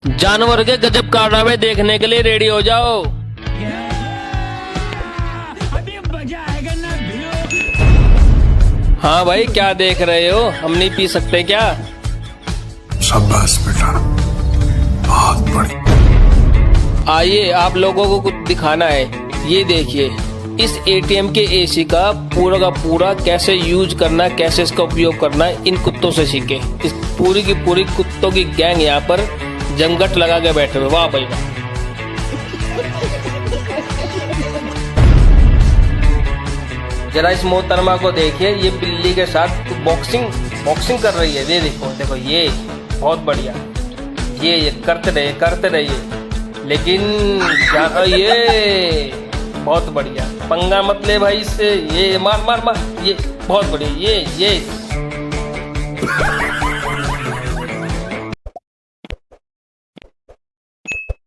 जानवर के गजब कारनामे देखने के लिए रेडी हो जाओ। अभी मजा आएगा ना भिड़ो। हाँ भाई, क्या देख रहे हो? हम नहीं पी सकते क्या? शाबाश बेटा, बहुत बड़ी। आइए, आप लोगों को कुछ दिखाना है। ये देखिए, इस एटीएम के एसी का पूरा कैसे यूज करना, कैसे इसका उपयोग करना है, इन कुत्तों से सीखे। इस पूरी की पूरी कुत्तों की गैंग यहाँ पर जमघट लगा के बैठे हुए। वाह भाई वाह। जरा इस मोहतरमा को देखिए, ये बिल्ली के साथ बॉक्सिंग कर रही है। ये देखो ये बहुत बढ़िया। ये करते रहिए, लेकिन क्या ये बहुत बढ़िया। पंगा मत ले भाई इससे। ये मार, ये बहुत बढ़िया। ये